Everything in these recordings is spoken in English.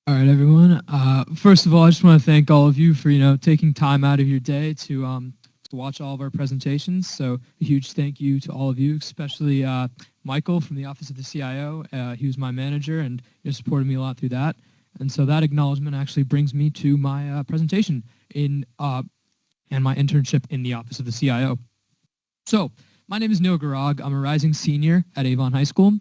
All right, everyone. First of all, I just want to thank all of you for taking time out of your day to watch all of our presentations. So a huge thank you to all of you, especially Michael from the Office of the CIO. He was my manager and supported me a lot through that. And so that acknowledgement actually brings me to my presentation and my internship in the Office of the CIO. So my name is Garag. I'm a rising senior at Avon High School.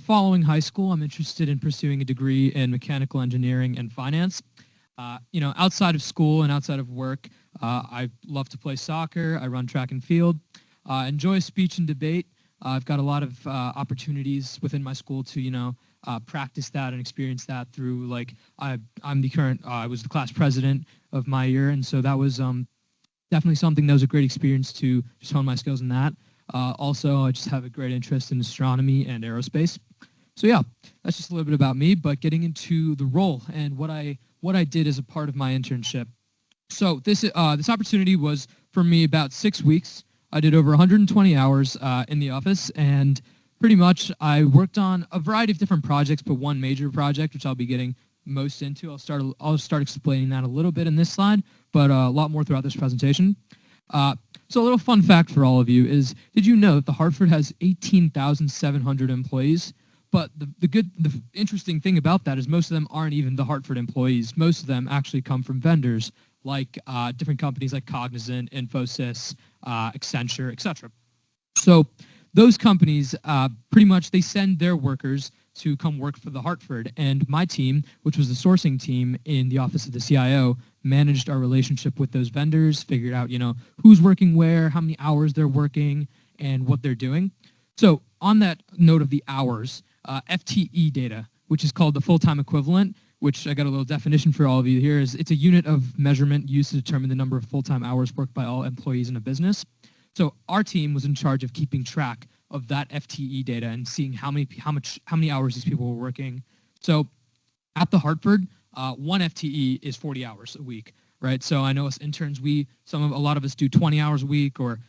Following high school, I'm interested in pursuing a degree in mechanical engineering and finance. Outside of school and outside of work, I love to play soccer. I run track and field. Enjoy speech and debate. I've got a lot of opportunities within my school to, practice that and experience that through, I was the class president of my year, and so that was definitely something that was a great experience to just hone my skills in that. Also, I just have a great interest in astronomy and aerospace. So yeah, that's just a little bit about me, but getting into the role and what I did as a part of my internship. So this opportunity was for me about 6 weeks. I did over 120 hours in the office, and pretty much I worked on a variety of different projects, but one major project, which I'll be getting most into. I'll start explaining that a little bit in this slide, but a lot more throughout this presentation. So a little fun fact for all of you is, did you know that the Hartford has 18,700 employees? But the interesting thing about that is most of them aren't even the Hartford employees. Most of them actually come from vendors like different companies like Cognizant, Infosys, Accenture, etc. So those companies, pretty much they send their workers to come work for the Hartford. And my team, which was the sourcing team in the Office of the CIO, managed our relationship with those vendors, figured out, who's working where, how many hours they're working, and what they're doing. So on that note of the hours, FTE data, which is called the full-time equivalent, which I got a little definition for all of you here, is it's a unit of measurement used to determine the number of full-time hours worked by all employees in a business. So our team was in charge of keeping track of that FTE data and seeing how many hours these people were working. So at the Hartford, one FTE is 40 hours a week, right? So I know as interns, a lot of us do 20 hours a week, or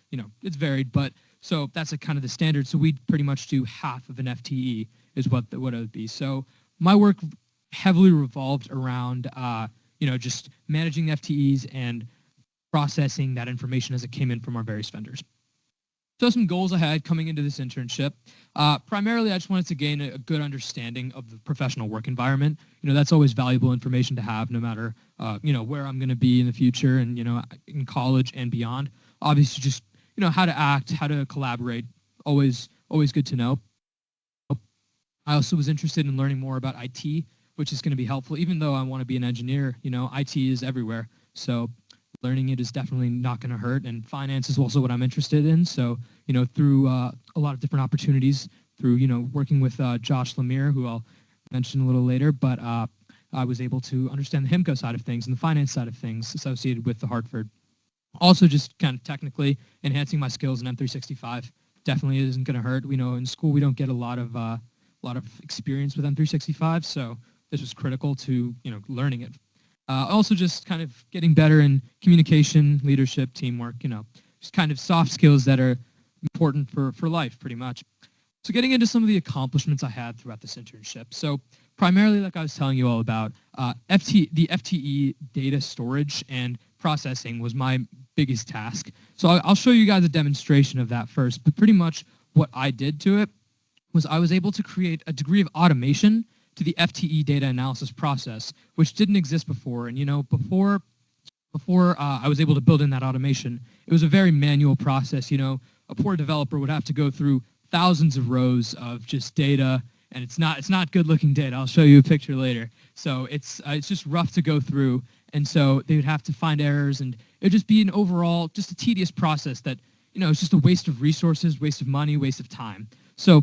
it's varied, but so that's kind of the standard. So we pretty much do half of an FTE is what it would be. So my work heavily revolved around just managing the FTEs and processing that information as it came in from our various vendors. So some goals I had coming into this internship. Primarily, I just wanted to gain a good understanding of the professional work environment. That's always valuable information to have, no matter where I'm going to be in the future and in college and beyond. Obviously, just how to act, how to collaborate. Always good to know. I also was interested in learning more about IT, which is going to be helpful. Even though I want to be an engineer, IT is everywhere. So learning it is definitely not going to hurt, and finance is also what I'm interested in. So, through a lot of different opportunities, through, working with Josh Lemire, who I'll mention a little later, but I was able to understand the HIMCO side of things and the finance side of things associated with the Hartford. Also, just kind of technically enhancing my skills in M365 definitely isn't going to hurt. In school we don't get a lot of experience with M365, so this was critical to learning it. Also just kind of getting better in communication, leadership, teamwork, just kind of soft skills that are important for life, pretty much. So getting into some of the accomplishments I had throughout this internship. So primarily, like I was telling you all about, the FTE data storage and processing was my biggest task. So I'll show you guys a demonstration of that first, but pretty much what I did to it was I was able to create a degree of automation to the FTE data analysis process, which didn't exist before. And before I was able to build in that automation, it was a very manual process. A poor developer would have to go through thousands of rows of just data, and it's not good looking data. I'll show you a picture later. So it's just rough to go through, and so they would have to find errors, and it would just be an overall just a tedious process that it's just a waste of resources, waste of money, waste of time. So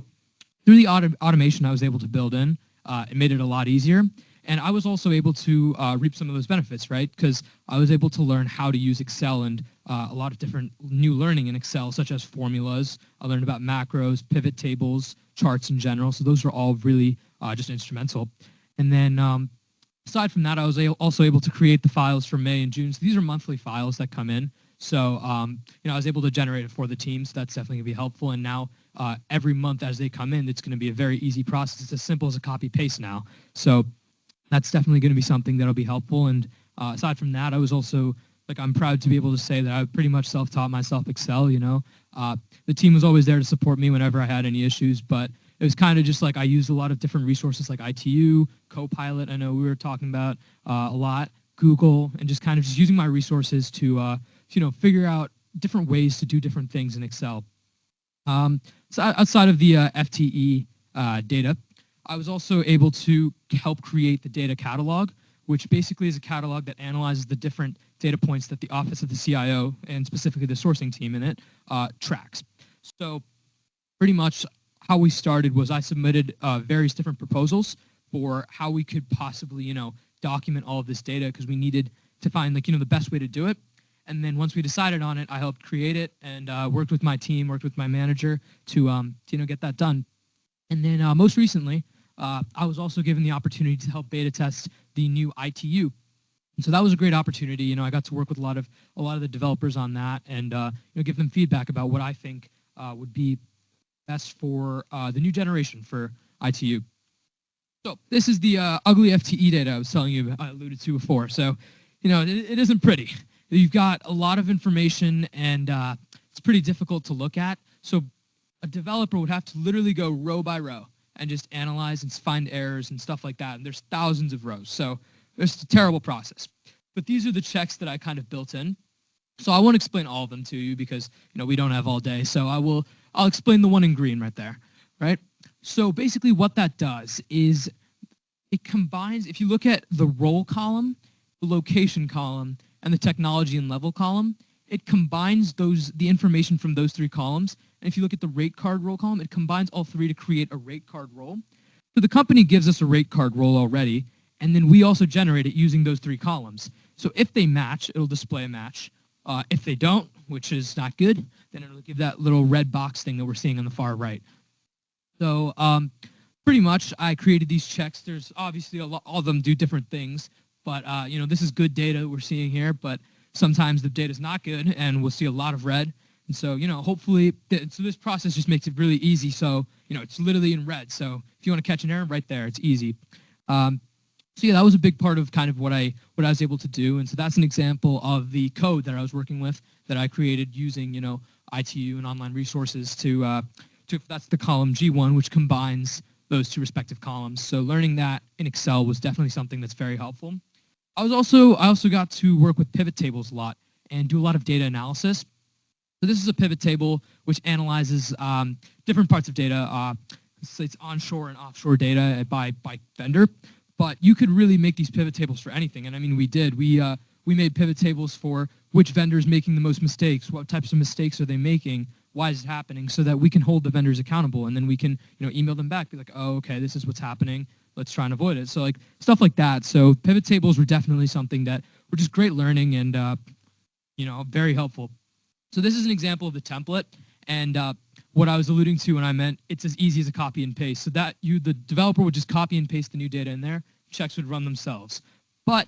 through the automation I was able to build in, it made it a lot easier. And I was also able to reap some of those benefits, right? Because I was able to learn how to use Excel and a lot of different new learning in Excel, such as formulas. I learned about macros, pivot tables, charts in general. So those were all really just instrumental. And then aside from that, I was also able to create the files for May and June. So these are monthly files that come in. So, I was able to generate it for the team. So that's definitely going to be helpful. And now every month as they come in, it's going to be a very easy process. It's as simple as a copy paste now. So That's definitely going to be something that'll be helpful. And aside from that, I was also I'm proud to be able to say that I pretty much self-taught myself Excel. The team was always there to support me whenever I had any issues, but it was kind of just I used a lot of different resources like ITU, Copilot. I know we were talking about a lot, Google, and just kind of just using my resources to figure out different ways to do different things in Excel. So outside of the FTE data, I was also able to help create the data catalog, which basically is a catalog that analyzes the different data points that the office of the CIO, and specifically the sourcing team in it, tracks. So pretty much how we started was I submitted various different proposals for how we could possibly, document all of this data, because we needed to find the best way to do it. And then once we decided on it, I helped create it and worked with my team, worked with my manager to get that done. And then most recently, I was also given the opportunity to help beta test the new ITU. And so that was a great opportunity. I got to work with a lot of the developers on that, and give them feedback about what I think would be best for the new generation for ITU. So this is the ugly FTE data I was telling you, I alluded to before. So, it isn't pretty. You've got a lot of information, and it's pretty difficult to look at. So a developer would have to literally go row by row and just analyze and find errors and stuff like that. And there's thousands of rows. So it's a terrible process. But these are the checks that I kind of built in. So I won't explain all of them to you because, we don't have all day. So I'll explain the one in green right there, right? So basically what that does is it combines, if you look at the role column, the location column, and the technology and level column, it combines the information from those three columns. And if you look at the rate card role column, it combines all three to create a rate card role. So the company gives us a rate card role already, and then we also generate it using those three columns. So if they match, it'll display a match. If they don't, which is not good, then it'll give that little red box thing that we're seeing on the far right. So pretty much I created these checks. There's obviously all of them do different things, but this is good data we're seeing here, but sometimes the data is not good and we'll see a lot of red. And so, hopefully, so this process just makes it really easy. So, it's literally in red. So if you want to catch an error right there, it's easy. So yeah, that was a big part of kind of what I was able to do. And so that's an example of the code that I was working with that I created using, ITU and online resources to that's the column G1, which combines those two respective columns. So learning that in Excel was definitely something that's very helpful. I also got to work with pivot tables a lot and do a lot of data analysis. So this is a pivot table which analyzes different parts of data. It's onshore and offshore data by vendor. But you could really make these pivot tables for anything. And I mean, we did. We made pivot tables for which vendor's making the most mistakes, what types of mistakes are they making, why is it happening, so that we can hold the vendors accountable. And then we can, email them back, be like, oh, okay, this is what's happening. Let's try and avoid it. So stuff like that. So pivot tables were definitely something that were just great learning and, very helpful. So this is an example of the template. And what I was alluding to when I meant it's as easy as a copy and paste. So that the developer would just copy and paste the new data in there. Checks would run themselves. But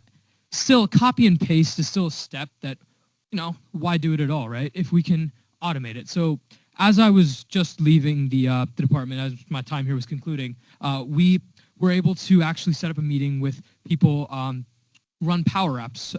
still, copy and paste is still a step that, why do it at all, right? If we can automate it. So as I was just leaving the department, as my time here was concluding, we were able to actually set up a meeting with people run Power Apps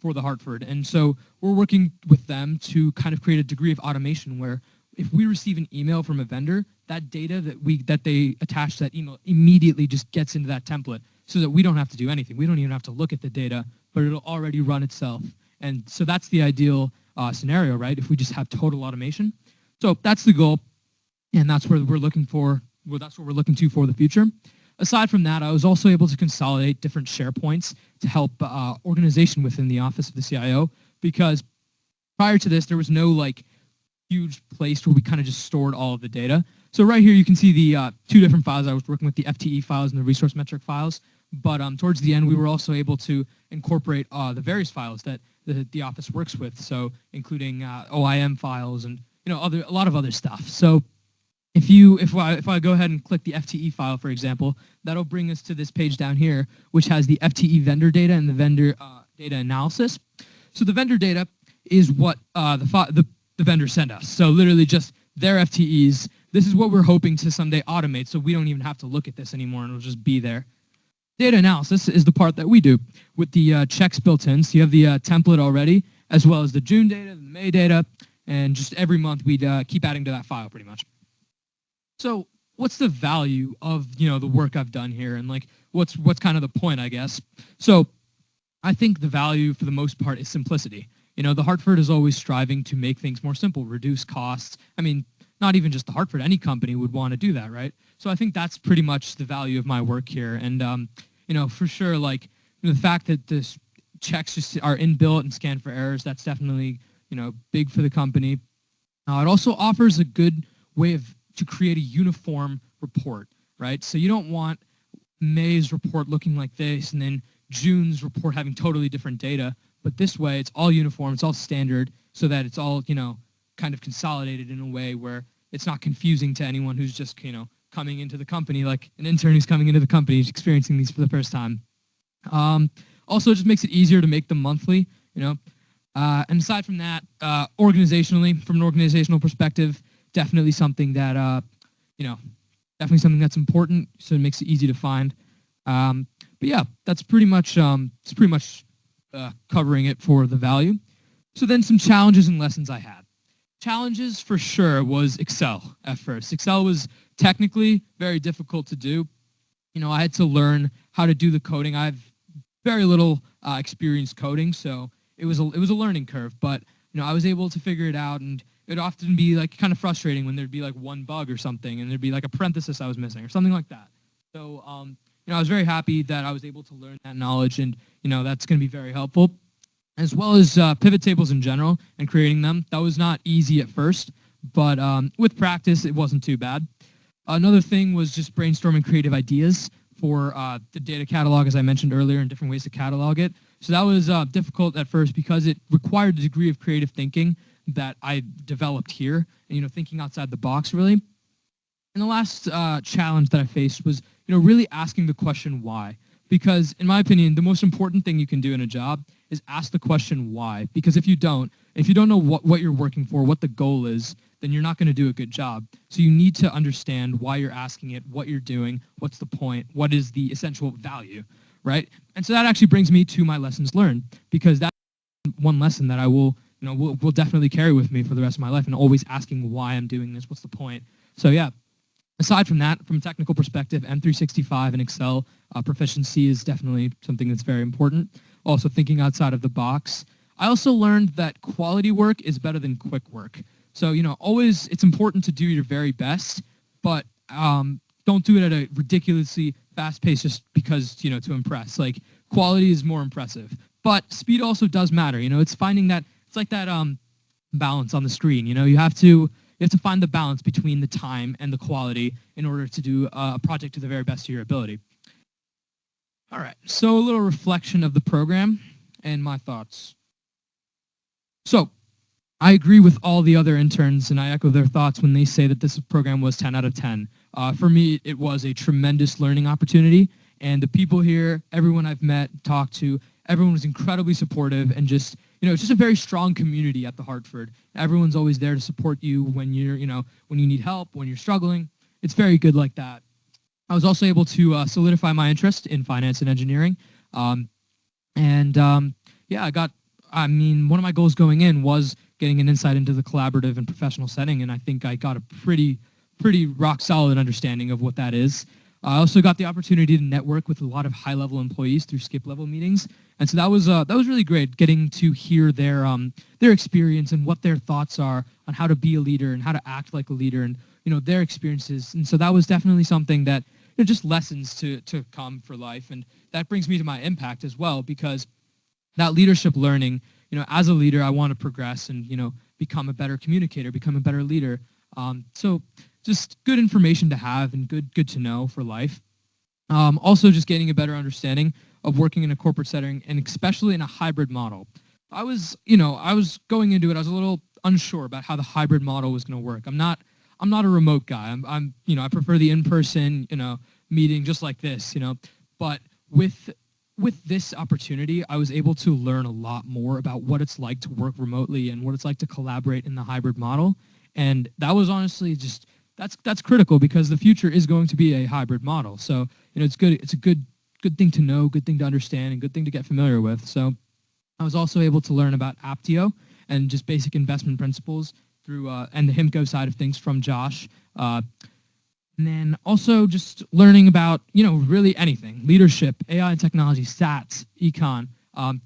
for the Hartford. And so we're working with them to kind of create a degree of automation where if we receive an email from a vendor, that data that they attach to that email immediately just gets into that template so that we don't have to do anything. We don't even have to look at the data, but it'll already run itself. And so that's the ideal scenario, right? If we just have total automation. So that's the goal, and that's what we're looking for. Well, that's what we're looking to for the future. Aside from that, I was also able to consolidate different SharePoints to help organization within the office of the CIO, because prior to this, there was no huge place where we kind of just stored all of the data. So right here, you can see the two different files. I was working with the FTE files and the resource metric files. But towards the end, we were also able to incorporate the various files that the office works with. So including OIM files and a lot of other stuff. So if I go ahead and click the FTE file, for example, that'll bring us to this page down here, which has the FTE vendor data and the vendor data analysis. So the vendor data is what the vendors send us. So literally just their FTEs. This is what we're hoping to someday automate, so we don't even have to look at this anymore, and it'll just be there. Data analysis is the part that we do with the checks built in. So you have the template already, as well as the June data, the May data, and just every month we'd keep adding to that file pretty much. So what's the value of the work I've done here, and like what's kind of the point, I guess? So I think the value for the most part is simplicity. The Hartford is always striving to make things more simple, reduce costs. I mean, not even just the Hartford, any company would want to do that, right? So I think that's pretty much the value of my work here. And, for sure, like the fact that this checks just are inbuilt and scanned for errors, that's definitely, big for the company. It also offers a good way to create a uniform report, right? So you don't want May's report looking like this and then June's report having totally different data. But this way, it's all uniform, it's all standard, so that it's all, kind of consolidated in a way where it's not confusing to anyone who's just, coming into the company, like an intern who's coming into the company, who's experiencing these for the first time. Also, it just makes it easier to make them monthly, and aside from that, organizationally, from an organizational perspective, definitely something that, definitely something that's important, so it makes it easy to find. But yeah, that's pretty much, covering it for the value. So then some challenges and lessons I had. Challenges for sure was Excel at first. Excel was technically very difficult to do. I had to learn how to do the coding. I have very little experience coding, so it was a learning curve. But I was able to figure it out, and it would often be like kind of frustrating when there'd be like one bug or something, and there'd be like a parenthesis I was missing or something like that. So I was very happy that I was able to learn that knowledge, and that's going to be very helpful, as well as pivot tables in general and creating them. That was not easy at first, but with practice, it wasn't too bad. Another thing was just brainstorming creative ideas for the data catalog, as I mentioned earlier, and different ways to catalog it. So that was difficult at first because it required a degree of creative thinking that I developed here, and thinking outside the box, really. And the last challenge that I faced was really asking the question why. Because in my opinion, the most important thing you can do in a job is ask the question why. Because if you don't know what you're working for, what the goal is, then you're not going to do a good job. So you need to understand why you're asking it, what you're doing, what's the point, what is the essential value, right? And so that actually brings me to my lessons learned, because that's one lesson that I will definitely carry with me for the rest of my life, and always asking why I'm doing this, what's the point. So yeah. Aside from that, from a technical perspective, M365 and Excel proficiency is definitely something that's very important. Also, thinking outside of the box. I also learned that quality work is better than quick work. So, always it's important to do your very best, but don't do it at a ridiculously fast pace just because, to impress. Like, quality is more impressive. But speed also does matter. It's finding that, it's like that balance on the screen. You have to find the balance between the time and the quality in order to do a project to the very best of your ability. All right, so a little reflection of the program and my thoughts. So I agree with all the other interns, and I echo their thoughts when they say that this program was 10 out of 10. For me, it was a tremendous learning opportunity, and the people here, everyone I've met, talked to, everyone was incredibly supportive, and just it's just a very strong community at the Hartford. Everyone's always there to support you when when you need help, when you're struggling. It's very good like that. I was also able to solidify my interest in finance and engineering. Yeah, one of my goals going in was getting an insight into the collaborative and professional setting, and I think I got a pretty rock solid understanding of what that is. I also got the opportunity to network with a lot of high-level employees through skip-level meetings, and so that was really great, getting to hear their experience and what their thoughts are on how to be a leader and how to act like a leader, and their experiences. And so that was definitely something that just lessons to come for life, and that brings me to my impact as well, because that leadership learning, as a leader, I want to progress and become a better communicator, become a better leader. So just good information to have and good to know for life. Also, just getting a better understanding of working in a corporate setting, and especially in a hybrid model. I was going into it, I was a little unsure about how the hybrid model was going to work. I'm not a remote guy. I prefer the in-person, meeting just like this, But with this opportunity, I was able to learn a lot more about what it's like to work remotely and what it's like to collaborate in the hybrid model. And that was honestly that's critical, because the future is going to be a hybrid model. So, it's good. It's a good good thing to know, good thing to understand, and good thing to get familiar with. So I was also able to learn about Aptio and just basic investment principles through and the HIMCO side of things from Josh. And then also just learning about, really anything, leadership, AI and technology, stats, econ,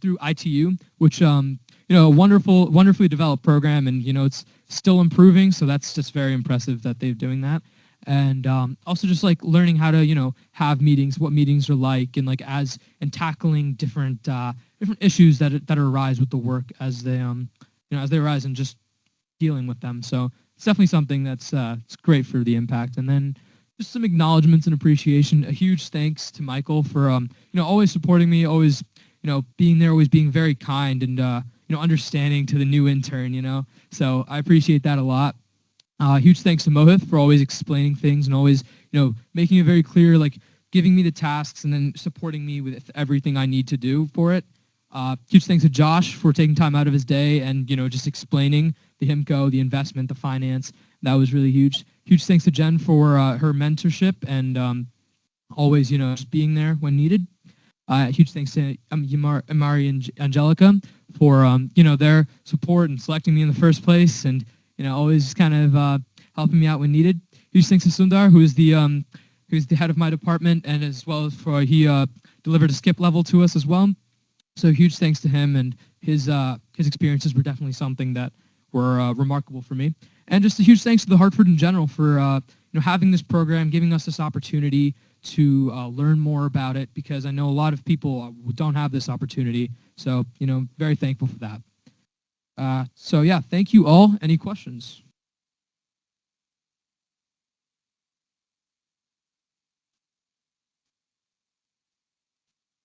through ITU, which, a wonderfully developed program, and, it's still improving. So that's just very impressive that they're doing that. And also just like learning how to, have meetings, what meetings are like, and like and tackling different issues that arise with the work as they, as they arise, and just dealing with them. So it's definitely something that's it's great for the impact. And then just some acknowledgments and appreciation. A huge thanks to Michael for always supporting me, always being there, always being very kind, and understanding to the new intern. So I appreciate that a lot. Huge thanks to Mohit for always explaining things and always making it very clear, like giving me the tasks and then supporting me with everything I need to do for it. Huge thanks to Josh for taking time out of his day and, just explaining the HIMCO, the investment, the finance. That was really huge. Huge thanks to Jen for her mentorship and always, just being there when needed. Huge thanks to Amari and Angelica for, their support and selecting me in the first place, and, always kind of helping me out when needed. Huge thanks to Sundar, who's the head of my department, and as well as he delivered a skip level to us as well. So huge thanks to him, and his experiences were definitely something that were remarkable for me. And just a huge thanks to the Hartford in general for having this program, giving us this opportunity to learn more about it, because I know a lot of people don't have this opportunity. So very thankful for that. So yeah, thank you all. Any questions?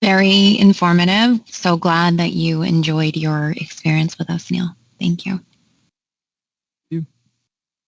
Very informative. So glad that you enjoyed your experience with us, Neil. Thank you. Thank you.